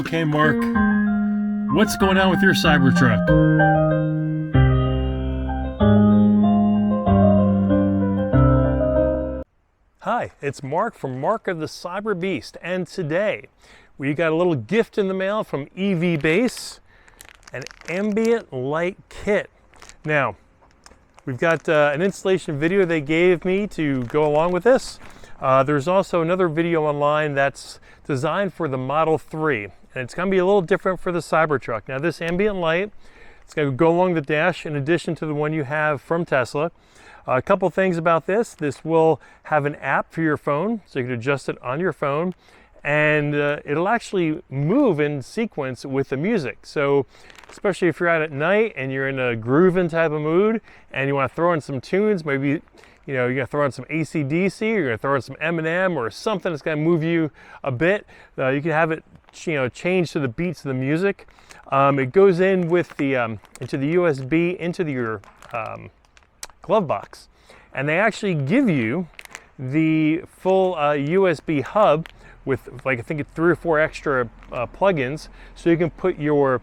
Okay, Mark, what's going on with your Cybertruck? Hi, it's Mark from Mark of the Cyberbeast, and today we got a little gift in the mail from EVBase, an ambient light kit. Now, we've got an installation video they gave me to go along with this. There's also another video online that's designed for the Model 3, and it's going to be a little different for the Cybertruck. Now, this ambient light, it's going to go along the dash in addition to the one you have from Tesla. A couple things about this. This will have an app for your phone, so you can adjust it on your phone, and it'll actually move in sequence with the music. So especially if you're out at night and you're in a grooving type of mood and you want to throw in some tunes, maybe you're gonna throw in some AC/DC, or you're gonna throw in some Eminem or something that's gonna move you a bit. You can have it, change to the beats of the music. It goes in with the into the USB into your glove box, and they actually give you the full USB hub with, like, I think it's 3 or 4 extra plugins, so you can put your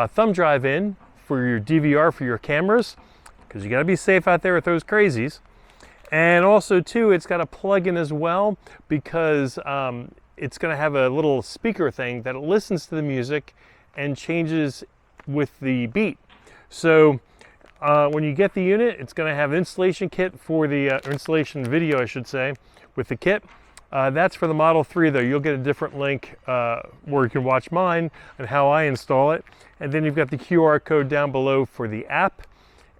thumb drive in for your DVR for your cameras, because you got to be safe out there with those crazies. And also too, it's got a plug-in as well, because it's going to have a little speaker thing that listens to the music and changes with the beat. So when you get the unit, it's going to have an installation kit for the installation video, I should say, with the kit. That's for the Model 3 though. You'll get a different link where you can watch mine and how I install it. And then you've got the QR code down below for the app.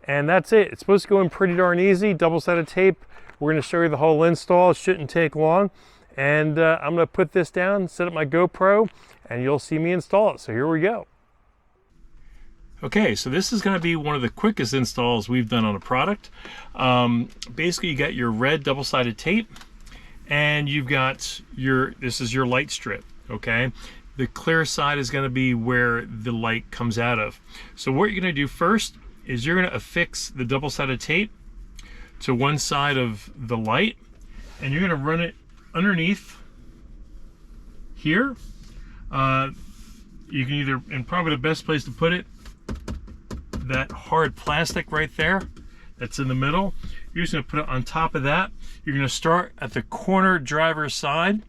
And that's it. It's supposed to go in pretty darn easy. Double-sided tape. We're going to show you the whole install. It shouldn't take long. And I'm going to put this down, set up my GoPro, and you'll see me install it. So here we go. Okay, so this is going to be one of the quickest installs we've done on a product. Basically, you got your red double-sided tape, and you've got this is your light strip, okay? The clear side is going to be where the light comes out of. So what you're going to do first is you're going to affix the double-sided tape to one side of the light, and you're going to run it underneath here. You can either, and probably the best place to put it, that hard plastic right there that's in the middle. You're just going to put it on top of that. You're going to start at the corner driver's side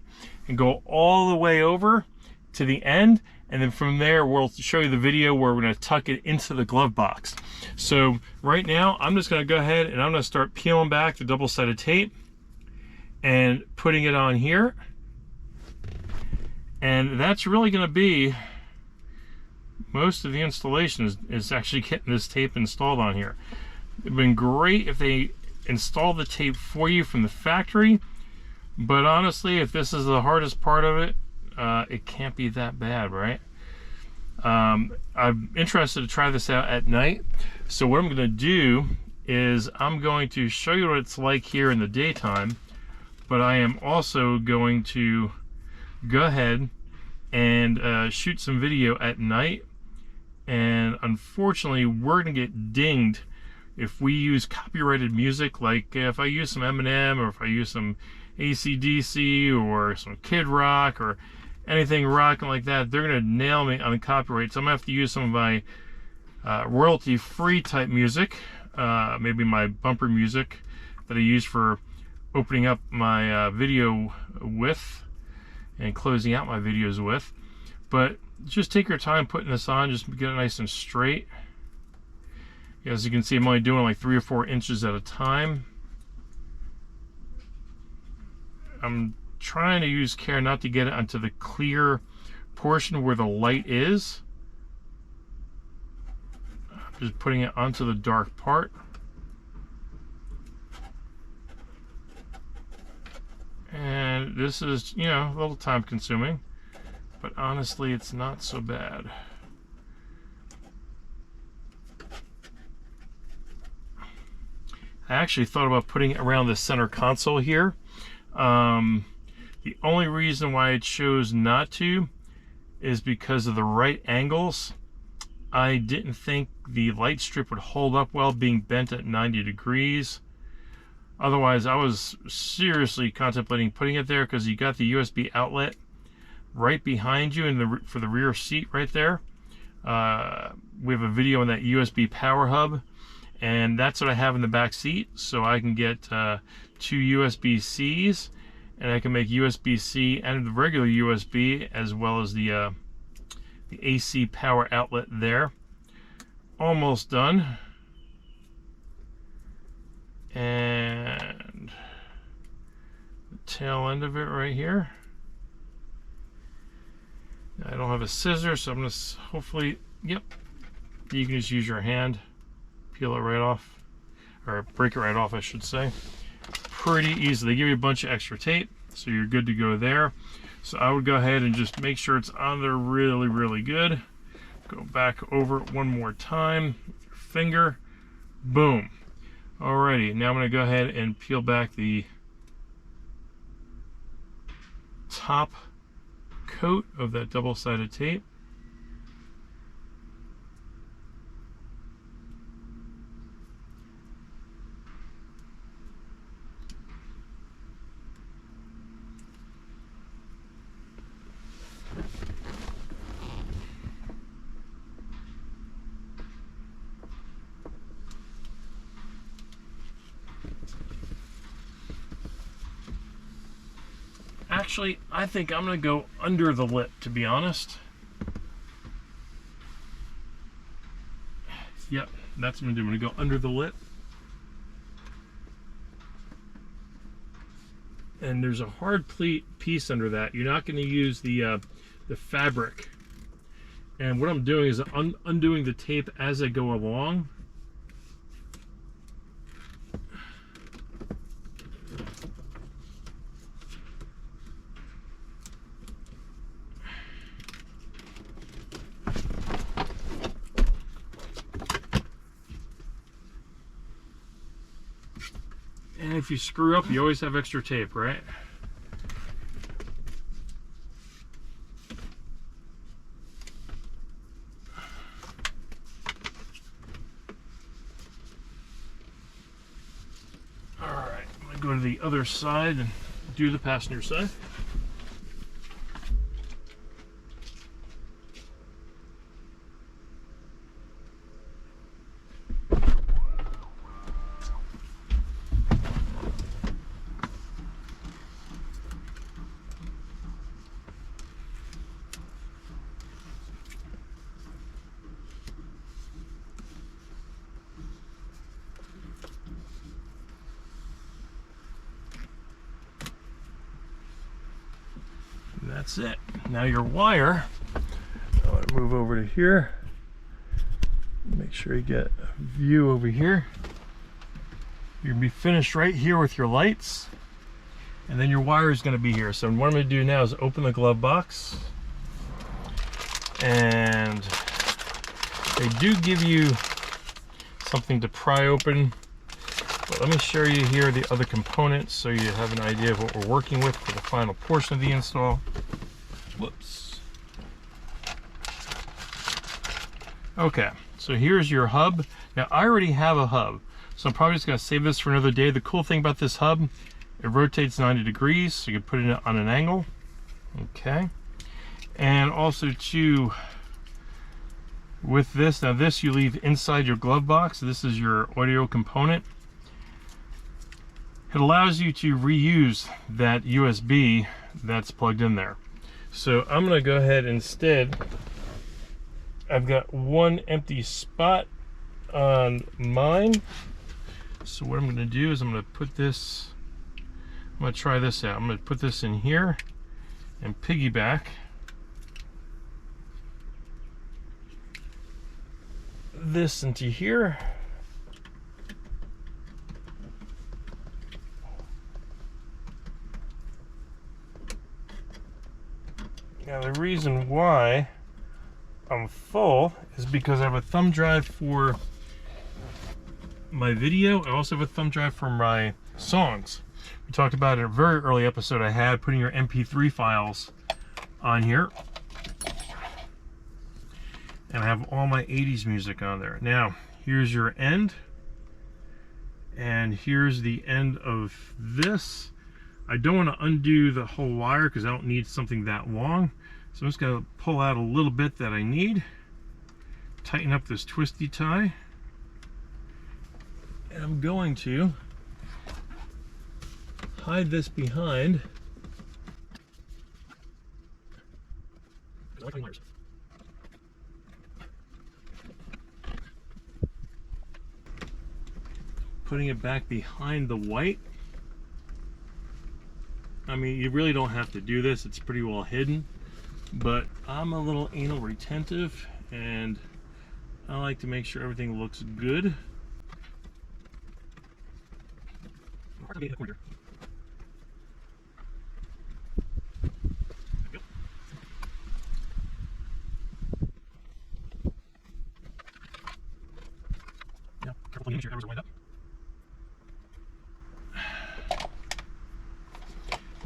and go all the way over to the end, and then from there we'll show you the video where we're going to tuck it into the glove box. So right now I'm just going to go ahead and I'm going to start peeling back the double-sided tape and putting it on here, and that's really going to be most of the installation is actually getting this tape installed on here. It'd been great if they installed the tape for you from the factory, but honestly, if this is the hardest part of it, it can't be that bad, right? I'm interested to try this out at night. So what I'm going to do is I'm going to show you what it's like here in the daytime, but I am also going to go ahead and shoot some video at night. And unfortunately, we're going to get dinged if we use copyrighted music, like if I use some Eminem, or if I use some AC/DC or some Kid Rock or anything rocking like that. They're going to nail me on the copyright. So I'm going to have to use some of my royalty-free type music, maybe my bumper music that I use for opening up my video with and closing out my videos with. But just take your time putting this on, just get it nice and straight. As you can see, I'm only doing like 3 or 4 inches at a time. I'm trying to use care not to get it onto the clear portion where the light is. Just putting it onto the dark part. And this is, a little time consuming, but honestly, it's not so bad. I actually thought about putting it around the center console here. The only reason why it chose not to is because of the right angles. I didn't think the light strip would hold up well being bent at 90 degrees. Otherwise, I was seriously contemplating putting it there because you got the USB outlet, right behind you for the rear seat right there. We have a video on that USB power hub, and that's what I have in the back seat. So I can get 2 USB-Cs, and I can make USB-C and the regular USB, as well as the AC power outlet there. Almost done. And the tail end of it right here. I don't have a scissor, so I'm going to hopefully, yep, you can just use your hand, peel it right off, or break it right off, I should say. Pretty easy. They give you a bunch of extra tape, so you're good to go there. So I would go ahead and just make sure it's on there really, really good. Go back over it one more time, your finger, boom. Alrighty, now I'm going to go ahead and peel back the top coat of that double-sided tape. Actually, I think I'm going to go under the lip, to be honest. Yep, that's what I'm going to do. I'm going to go under the lip. And there's a hard piece under that. You're not going to use the fabric. And what I'm doing is undoing the tape as I go along. And if you screw up, you always have extra tape, right? All right, I'm gonna go to the other side and do the passenger side. That's it. Now your wire, I want to move over to here. Make sure you get a view over here. You're going to be finished right here with your lights. And then your wire is going to be here. So what I'm going to do now is open the glove box. And they do give you something to pry open. But let me show you here the other components so you have an idea of what we're working with for the final portion of the install. Whoops. Okay, so here's your hub. Now I already have a hub, so I'm probably just going to save this for another day. The cool thing about this hub, it rotates 90 degrees, so you can put it on an angle. Okay, and also too, with this, now this you leave inside your glove box. This is your audio component. It allows you to reuse that USB that's plugged in there. So I'm going to go ahead instead. I've got one empty spot on mine. So what I'm going to do is I'm going to put this, I'm going to try this out. I'm going to put this in here and piggyback this into here. Now the reason why I'm full is because I have a thumb drive for my video. I also have a thumb drive for my songs. We talked about in a very early episode I had putting your MP3 files on here. And I have all my 80s music on there. Now, here's your end. And here's the end of this. I don't want to undo the whole wire because I don't need something that long. So I'm just going to pull out a little bit that I need, tighten up this twisty tie, and I'm going to hide this behind. Putting it back behind the white. I mean, you really don't have to do this, it's pretty well hidden, but I'm a little anal retentive and I like to make sure everything looks good.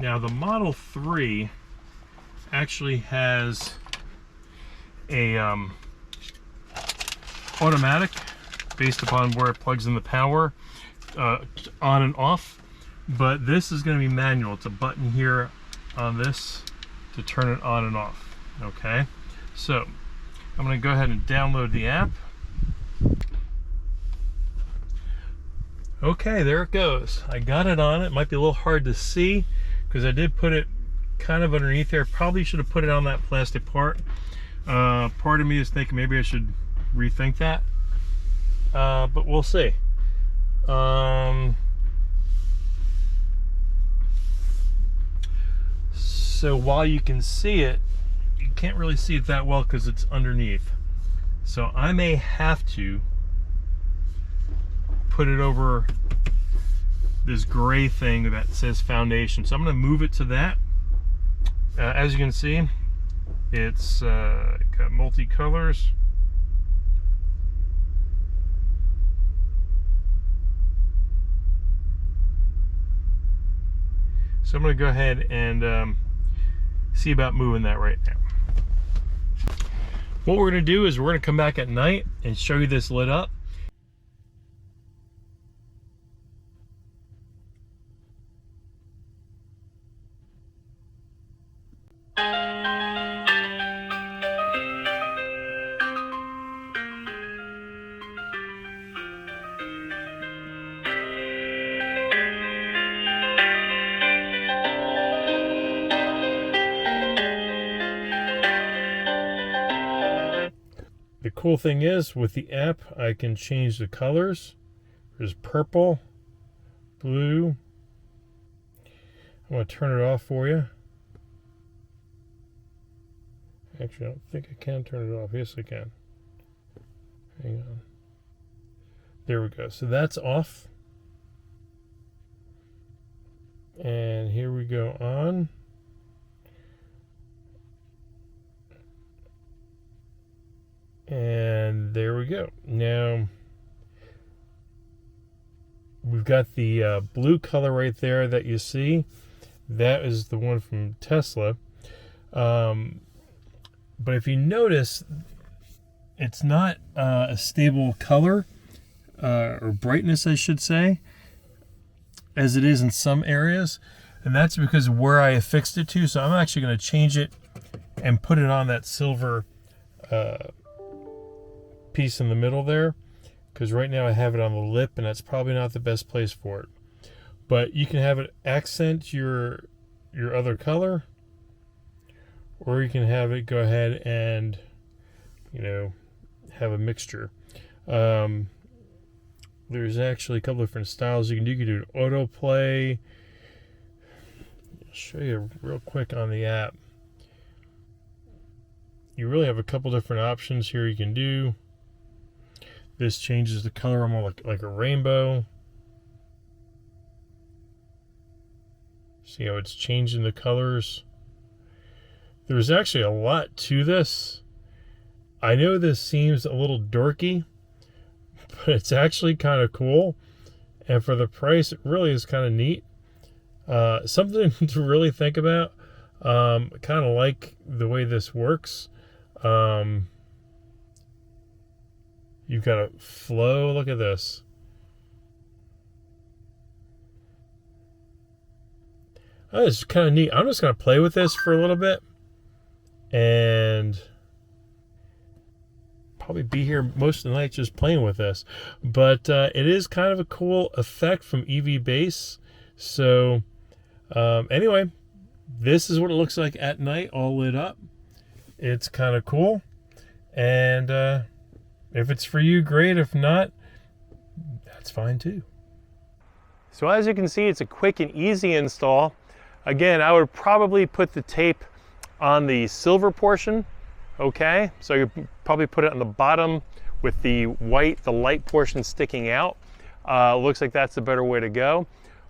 Now the Model 3 actually has a automatic based upon where it plugs in the power on and off, but this is going to be manual. It's a button here on this to turn it on and off. Okay, so I'm going to go ahead and download the app. Okay, there it goes. I got it on. It might be a little hard to see because I did put it kind of underneath there. Probably should have put it on that plastic part. Part of me is thinking maybe I should rethink that, but we'll see. So while you can see it, you can't really see it that well because it's underneath. So I may have to put it over this gray thing that says Foundation. So I'm going to move it to that. As you can see, it's got multi-colors. So I'm going to go ahead and see about moving that right now. What we're going to do is we're going to come back at night and show you this lit up. The cool thing is with the app I can change the colors. There's purple, blue. I'm going to turn it off for you. Actually, I don't think I can turn it off. Yes, I can. Hang on. There we go. So that's off. And here we go on. And there we go. Now we've got the blue color right there that you see. That is the one from Tesla. But if you notice, it's not a stable color or brightness, I should say, as it is in some areas. And that's because of where I affixed it to. So I'm actually going to change it and put it on that silver piece in the middle there, because right now I have it on the lip and that's probably not the best place for it. But you can have it accent your other color, or you can have it go ahead and, you know, have a mixture. There's actually a couple different styles you can do. You can do an autoplay. I'll show you real quick on the app. You really have a couple different options here you can do. This changes the color almost like a rainbow. See how it's changing the colors? There's actually a lot to this. I know this seems a little dorky, but it's actually kind of cool. And for the price, it really is kind of neat. Something to really think about. I kind of like the way this works. You've got a flow. Look at this. Oh, it's kind of neat. I'm just going to play with this for a little bit and probably be here most of the night just playing with this. But it is kind of a cool effect from EVBase. So anyway, this is what it looks like at night, all lit up. It's kind of cool. And if it's for you, great. If not, that's fine too. So as you can see, it's a quick and easy install. Again, I would probably put the tape on the silver portion, okay? So you probably put it on the bottom with the white, the light portion sticking out. Looks like that's the better way to go.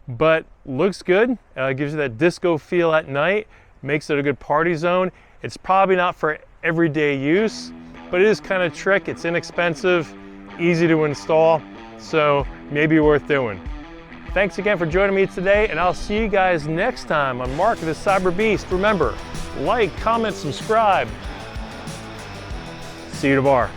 But looks good, gives you that disco feel at night, makes it a good party zone. It's probably not for everyday use, but it is kind of trick. It's inexpensive, easy to install, so maybe worth doing. Thanks again for joining me today, and I'll see you guys next time on Mark of the Cyberbeast. Remember, like, comment, subscribe. See you tomorrow.